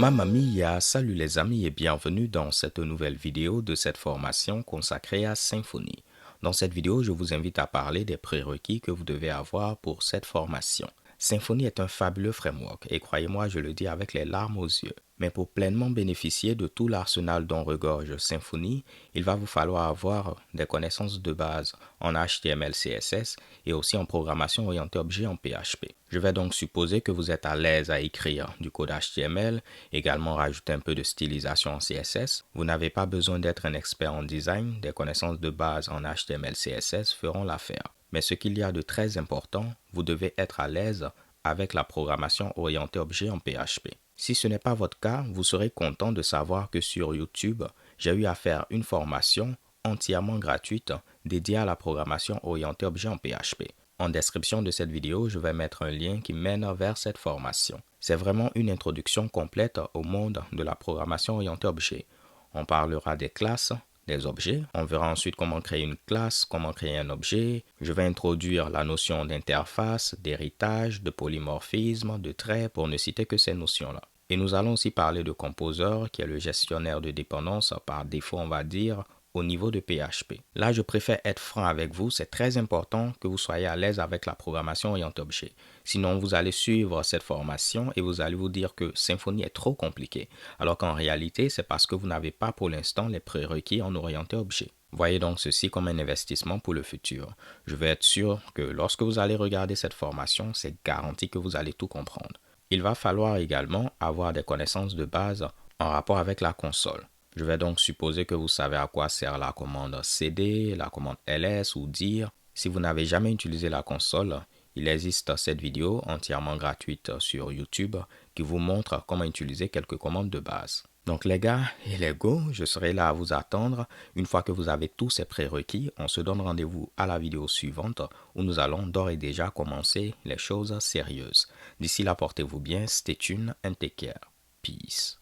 Mamma mia, salut les amis et bienvenue dans cette nouvelle vidéo de cette formation consacrée à Symfony. Dans cette vidéo, je vous invite à parler des prérequis que vous devez avoir pour cette formation. Symfony est un fabuleux framework et croyez-moi, je le dis avec les larmes aux yeux. Mais pour pleinement bénéficier de tout l'arsenal dont regorge Symfony, il va vous falloir avoir des connaissances de base en HTML, CSS et aussi en programmation orientée objet en PHP. Je vais donc supposer que vous êtes à l'aise à écrire du code HTML, également rajouter un peu de stylisation en CSS. Vous n'avez pas besoin d'être un expert en design, des connaissances de base en HTML, CSS feront l'affaire. Mais ce qu'il y a de très important, vous devez être à l'aise avec la programmation orientée objet en PHP. Si ce n'est pas votre cas, vous serez content de savoir que sur YouTube, j'ai eu à faire une formation entièrement gratuite dédiée à la programmation orientée objet en PHP. En description de cette vidéo, je vais mettre un lien qui mène vers cette formation. C'est vraiment une introduction complète au monde de la programmation orientée objet. On parlera des classes, des objets. On verra ensuite comment créer une classe, comment créer un objet. Je vais introduire la notion d'interface, d'héritage, de polymorphisme, de trait, pour ne citer que ces notions-là. Et nous allons aussi parler de Composer, qui est le gestionnaire de dépendance par défaut, on va dire, au niveau de PHP. Là, je préfère être franc avec vous. C'est très important que vous soyez à l'aise avec la programmation orientée objet. Sinon, vous allez suivre cette formation et vous allez vous dire que Symfony est trop compliqué. Alors qu'en réalité, c'est parce que vous n'avez pas pour l'instant les prérequis en orienté objet. Voyez donc ceci comme un investissement pour le futur. Je vais être sûr que lorsque vous allez regarder cette formation, c'est garanti que vous allez tout comprendre. Il va falloir également avoir des connaissances de base en rapport avec la console. Je vais donc supposer que vous savez à quoi sert la commande cd, la commande ls ou dir. Si vous n'avez jamais utilisé la console, il existe cette vidéo entièrement gratuite sur YouTube qui vous montre comment utiliser quelques commandes de base. Donc les gars et les go, je serai là à vous attendre. Une fois que vous avez tous ces prérequis, on se donne rendez-vous à la vidéo suivante où nous allons d'ores et déjà commencer les choses sérieuses. D'ici là, portez-vous bien, stay tuned and take care. Peace.